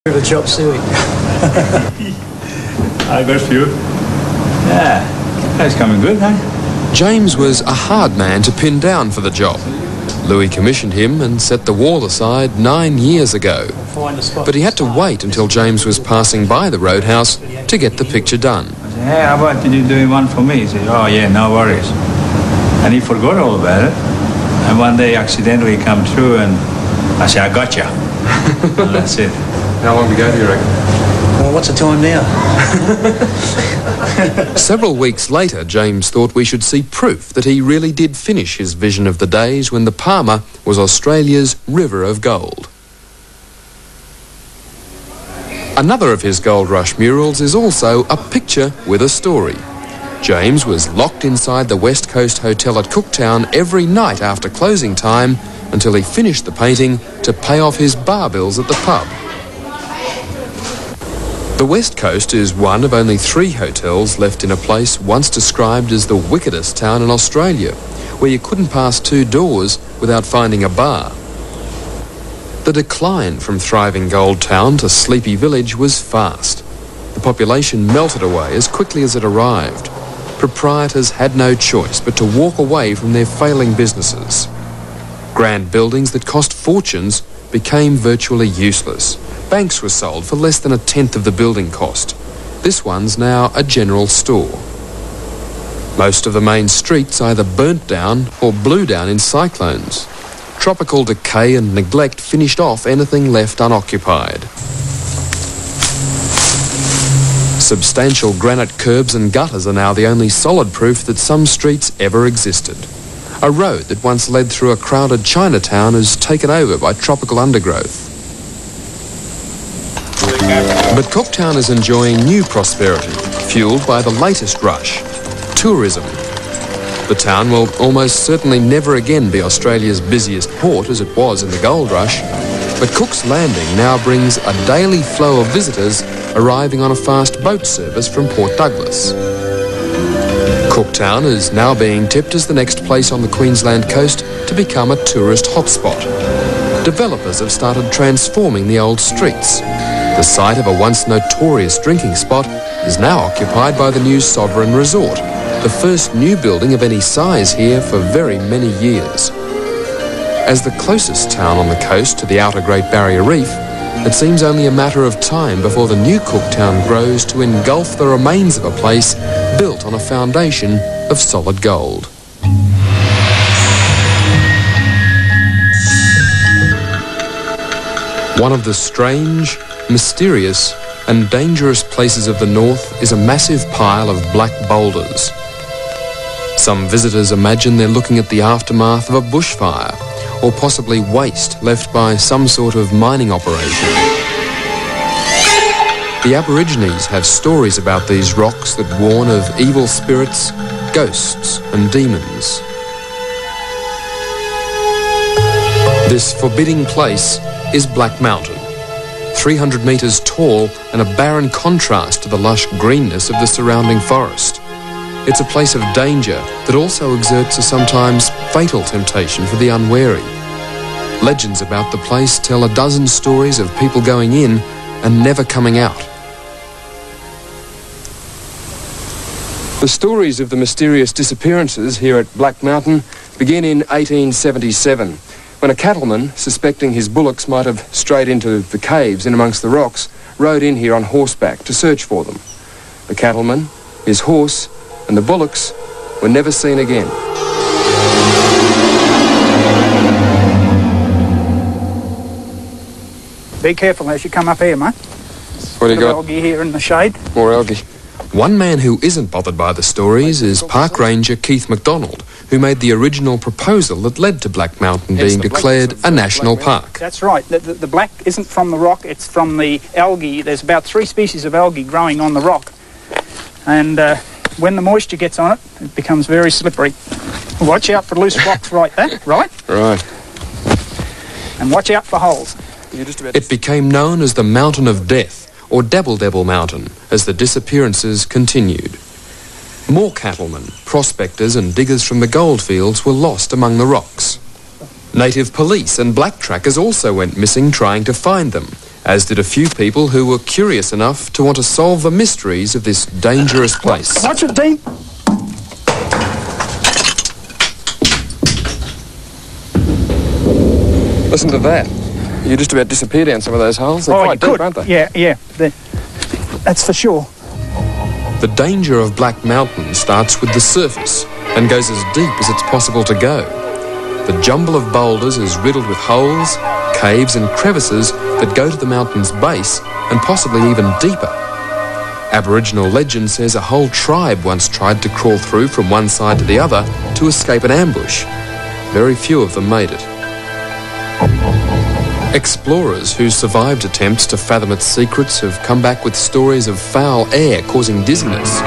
The chop suey. I got few. Yeah, that's coming good, huh? James was a hard man to pin down for the job. Louis commissioned him and set the wall aside 9 years ago. But he had to wait until James was passing by the roadhouse to get the picture done. I said, hey, how about you doing one for me? He said, oh yeah, no worries. And he forgot all about it. And one day accidentally come through and I said, I got you. And that's it. How long ago do you reckon? Well, what's the time now? Several weeks later, James thought we should see proof that he really did finish his vision of the days when the Palmer was Australia's river of gold. Another of his Gold Rush murals is also a picture with a story. James was locked inside the West Coast Hotel at Cooktown every night after closing time until he finished the painting to pay off his bar bills at the pub. The West Coast is one of only 3 hotels left in a place once described as the wickedest town in Australia, where you couldn't pass 2 doors without finding a bar. The decline from thriving gold town to sleepy village was fast. The population melted away as quickly as it arrived. Proprietors had no choice but to walk away from their failing businesses. Grand buildings that cost fortunes became virtually useless. Banks were sold for less than 1/10 of the building cost. This one's now a general store. Most of the main streets either burnt down or blew down in cyclones. Tropical decay and neglect finished off anything left unoccupied. Substantial granite curbs and gutters are now the only solid proof that some streets ever existed. A road that once led through a crowded Chinatown is taken over by tropical undergrowth. But Cooktown is enjoying new prosperity, fueled by the latest rush, tourism. The town will almost certainly never again be Australia's busiest port as it was in the gold rush, but Cook's Landing now brings a daily flow of visitors arriving on a fast boat service from Port Douglas. Cooktown is now being tipped as the next place on the Queensland coast to become a tourist hotspot. Developers have started transforming the old streets. The site of a once notorious drinking spot is now occupied by the new Sovereign Resort, the first new building of any size here for very many years. As the closest town on the coast to the outer Great Barrier Reef, it seems only a matter of time before the new Cooktown grows to engulf the remains of a place built on a foundation of solid gold. One of the strange, mysterious and dangerous places of the north is a massive pile of black boulders. Some visitors imagine they're looking at the aftermath of a bushfire or possibly waste left by some sort of mining operation. The Aborigines have stories about these rocks that warn of evil spirits, ghosts and demons. This forbidding place is Black Mountain, 300 metres tall and a barren contrast to the lush greenness of the surrounding forest. It's a place of danger that also exerts a sometimes fatal temptation for the unwary. Legends about the place tell a dozen stories of people going in and never coming out. The stories of the mysterious disappearances here at Black Mountain begin in 1877, when a cattleman, suspecting his bullocks might have strayed into the caves in amongst the rocks, rode in here on horseback to search for them. The cattleman, his horse, and the bullocks were never seen again. Be careful as you come up here, mate. What do you got? Algae here in the shade. More algae. One man who isn't bothered by the stories is Park Ranger Keith MacDonald, who made the original proposal that led to Black Mountain being declared a national park. That's right. The black isn't from the rock, it's from the algae. There's about 3 species of algae growing on the rock. And when the moisture gets on it, it becomes very slippery. Watch out for loose rocks right there, right? Right. And watch out for holes. It became known as the Mountain of Death, or Dabble Dabble Mountain, as the disappearances continued. More cattlemen, prospectors and diggers from the goldfields were lost among the rocks. Native police and black trackers also went missing trying to find them, as did a few people who were curious enough to want to solve the mysteries of this dangerous place. Watch it, Dean. Listen to that. You just about disappear down some of those holes. They're quite deep, aren't they? Yeah. That's for sure. The danger of Black Mountain starts with the surface and goes as deep as it's possible to go. The jumble of boulders is riddled with holes, caves and crevices that go to the mountain's base and possibly even deeper. Aboriginal legend says a whole tribe once tried to crawl through from one side to the other to escape an ambush. Very few of them made it. Explorers who survived attempts to fathom its secrets have come back with stories of foul air causing dizziness,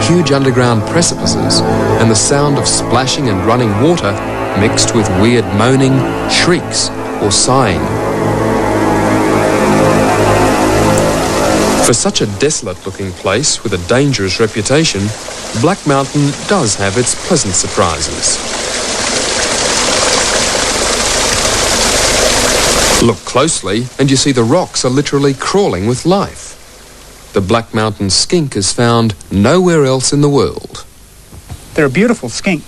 huge underground precipices, and the sound of splashing and running water mixed with weird moaning, shrieks, or sighing. For such a desolate-looking place with a dangerous reputation, Black Mountain does have its pleasant surprises. Look closely and you see the rocks are literally crawling with life. The Black Mountain skink is found nowhere else in the world. They're a beautiful skink.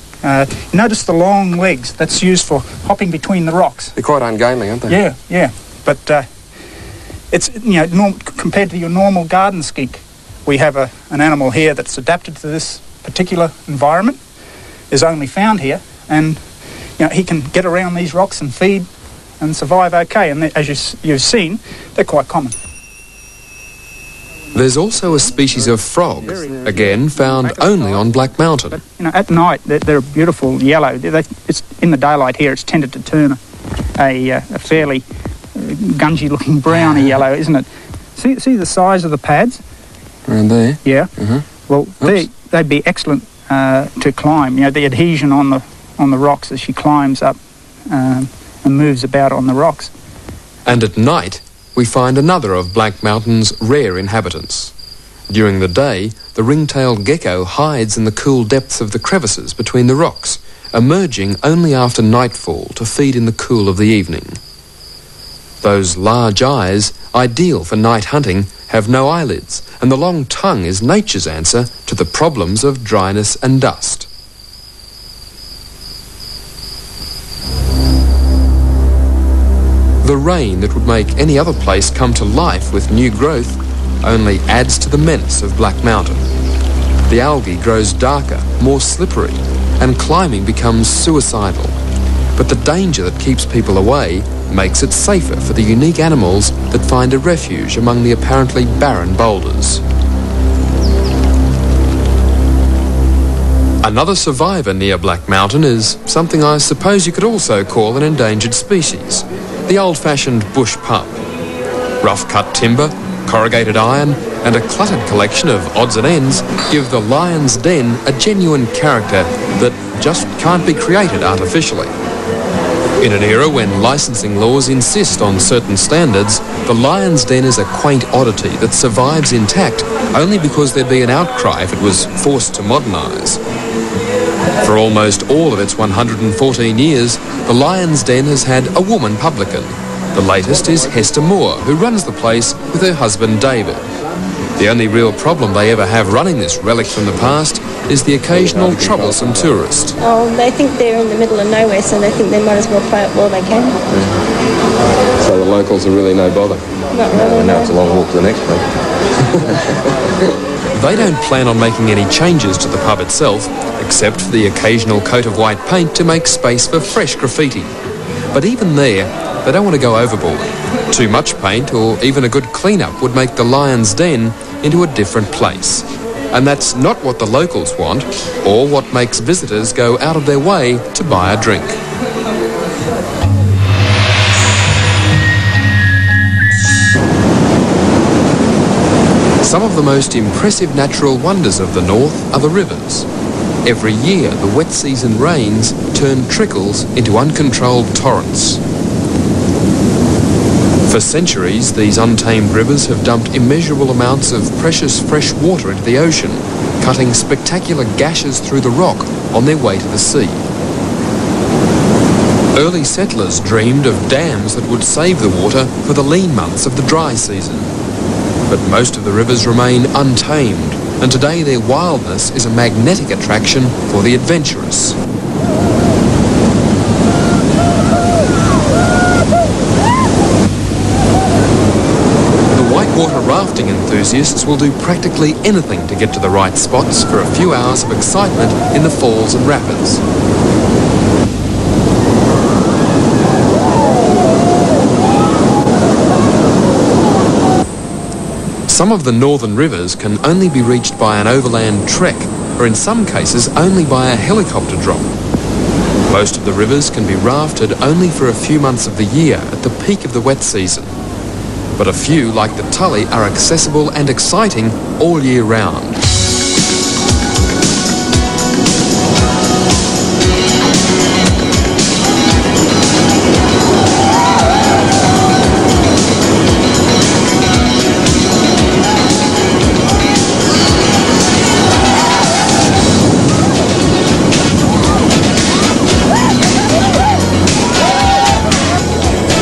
Notice the long legs. That's used for hopping between the rocks. They're quite ungainly, aren't they? Yeah. But it's, compared to your normal garden skink, we have an animal here that's adapted to this particular environment, is only found here, and he can get around these rocks and feed and survive okay, and as you've seen, they're quite common. There's also a species of frog, again found only on Black Mountain. But, at night, they're a beautiful yellow. It's in the daylight here, it's tended to turn a fairly gungy-looking browny yellow, isn't it? See the size of the pads? Around there? Yeah. Well, they'd be excellent to climb. The adhesion on the rocks as she climbs up and moves about on the rocks. And at night, we find another of Black Mountain's rare inhabitants. During the day, the ring-tailed gecko hides in the cool depths of the crevices between the rocks, emerging only after nightfall to feed in the cool of the evening. Those large eyes, ideal for night hunting, have no eyelids, and the long tongue is nature's answer to the problems of dryness and dust. The rain that would make any other place come to life with new growth only adds to the menace of Black Mountain. The algae grows darker, more slippery, and climbing becomes suicidal. But the danger that keeps people away makes it safer for the unique animals that find a refuge among the apparently barren boulders. Another survivor near Black Mountain is something I suppose you could also call an endangered species. The old-fashioned bush pub. Rough-cut timber, corrugated iron, and a cluttered collection of odds and ends give the Lion's Den a genuine character that just can't be created artificially. In an era when licensing laws insist on certain standards, the Lion's Den is a quaint oddity that survives intact only because there'd be an outcry if it was forced to modernise. For almost all of its 114 years, the Lion's Den has had a woman publican. The latest is Hester Moore, who runs the place with her husband David. The only real problem they ever have running this relic from the past is the occasional troublesome tourist. Oh, they think they're in the middle of nowhere, so they think they might as well play it while they can. Yeah. So the locals are really no bother? Not really, Now it's a long walk to the next place. They don't plan on making any changes to the pub itself, except for the occasional coat of white paint to make space for fresh graffiti. But even there, they don't want to go overboard. Too much paint or even a good clean-up would make the Lion's Den into a different place. And that's not what the locals want, or what makes visitors go out of their way to buy a drink. Some of the most impressive natural wonders of the north are the rivers. Every year, the wet season rains turn trickles into uncontrolled torrents. For centuries, these untamed rivers have dumped immeasurable amounts of precious fresh water into the ocean, cutting spectacular gashes through the rock on their way to the sea. Early settlers dreamed of dams that would save the water for the lean months of the dry season. But most of the rivers remain untamed, and today their wildness is a magnetic attraction for the adventurous. The whitewater rafting enthusiasts will do practically anything to get to the right spots for a few hours of excitement in the falls and rapids. Some of the northern rivers can only be reached by an overland trek, or in some cases only by a helicopter drop. Most of the rivers can be rafted only for a few months of the year at the peak of the wet season. But a few, like the Tully, are accessible and exciting all year round.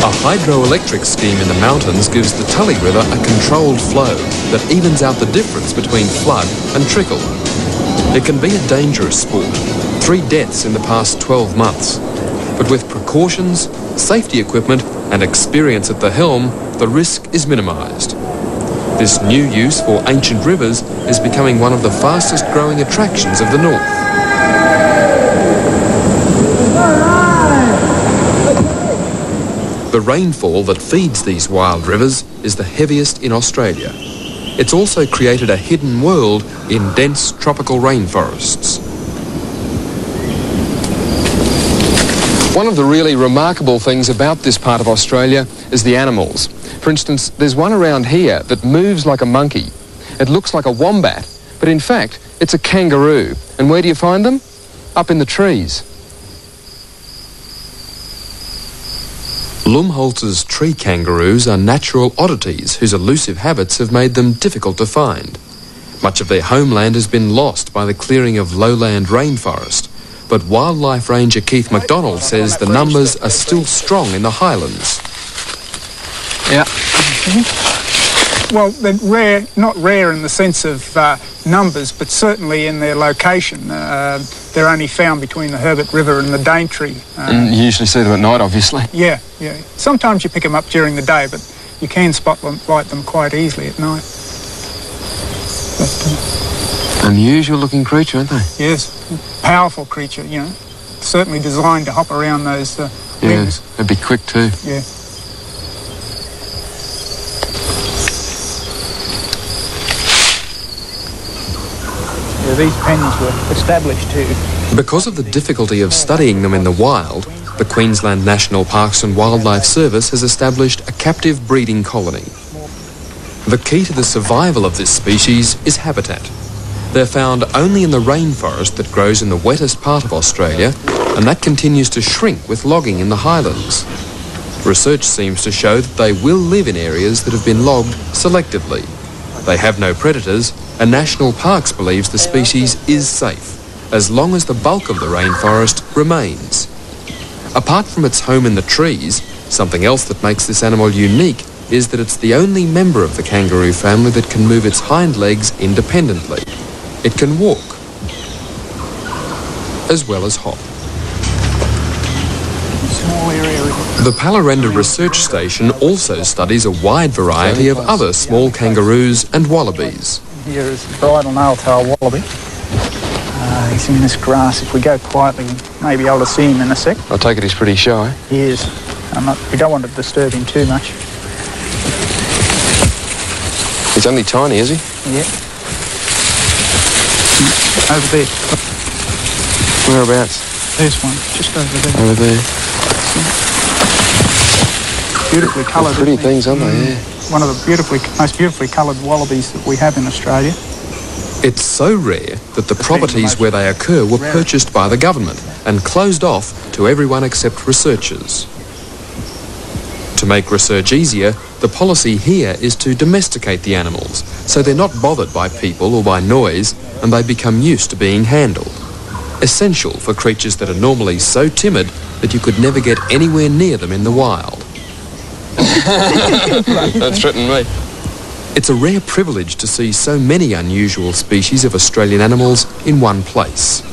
A hydroelectric scheme in the mountains gives the Tully River a controlled flow that evens out the difference between flood and trickle. It can be a dangerous sport. 3 deaths in the past 12 months. But with precautions, safety equipment and experience at the helm, the risk is minimised. This new use for ancient rivers is becoming one of the fastest growing attractions of the north. The rainfall that feeds these wild rivers is the heaviest in Australia. It's also created a hidden world in dense tropical rainforests. One of the really remarkable things about this part of Australia is the animals. For instance, there's one around here that moves like a monkey. It looks like a wombat, but in fact, it's a kangaroo. And where do you find them? Up in the trees. Lumholtz's tree kangaroos are natural oddities whose elusive habits have made them difficult to find. Much of their homeland has been lost by the clearing of lowland rainforest, but wildlife ranger Keith MacDonald says the numbers are still strong in the highlands. Yeah. Well, they're rare, not rare in the sense of numbers, but certainly in their location. They're only found between the Herbert River and the Daintree. And you usually see them at night, obviously. Yeah. Sometimes you pick them up during the day, but you can spotlight them quite easily at night. Unusual looking creature, aren't they? Yes, powerful creature, you know. Certainly designed to hop around those limbs. Yeah, they'd be quick too. Yeah. These pens were established too. Because of the difficulty of studying them in the wild, the Queensland National Parks and Wildlife Service has established a captive breeding colony. The key to the survival of this species is habitat. They're found only in the rainforest that grows in the wettest part of Australia, and that continues to shrink with logging in the highlands. Research seems to show that they will live in areas that have been logged selectively. They have no predators, and National Parks believes the species is safe, as long as the bulk of the rainforest remains. Apart from its home in the trees, something else that makes this animal unique is that it's the only member of the kangaroo family that can move its hind legs independently. It can walk, as well as hop. The Palarenda Research Station also studies a wide variety of other small kangaroos and wallabies. Here is the bridle nail-tail wallaby. He's in this grass. If we go quietly, we may be able to see him in a sec. I take it he's pretty shy. He is. We don't want to disturb him too much. He's only tiny, is he? Yeah. Over there. Whereabouts? There's one, just over there. Over there. Beautifully coloured. Pretty things, aren't they? Yeah. One of the most beautifully coloured wallabies that we have in Australia. It's so rare that the properties where they occur were purchased by the government and closed off to everyone except researchers. To make research easier, the policy here is to domesticate the animals, so they're not bothered by people or by noise, and they become used to being handled. Essential for creatures that are normally so timid that you could never get anywhere near them in the wild. Don't threaten me. It's a rare privilege to see so many unusual species of Australian animals in one place.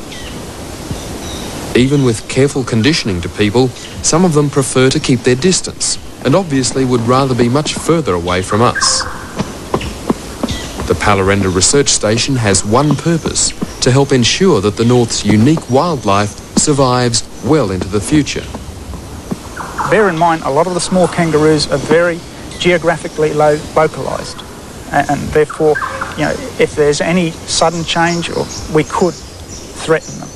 Even with careful conditioning to people, some of them prefer to keep their distance and obviously would rather be much further away from us. The Palarenda Research Station has one purpose: to help ensure that the North's unique wildlife survives well into the future. Bear in mind, a lot of the small kangaroos are very geographically localised, and therefore, you know, if there's any sudden change, or we could threaten them.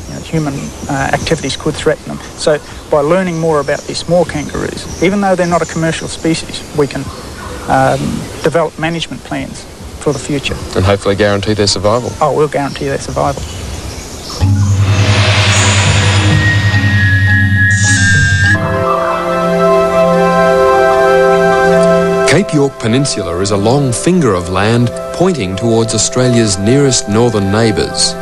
You know, human activities could threaten them. So by learning more about these small kangaroos, even though they're not a commercial species, we can develop management plans for the future. And hopefully guarantee their survival. Oh, we'll guarantee their survival. Cape York Peninsula is a long finger of land pointing towards Australia's nearest northern neighbours.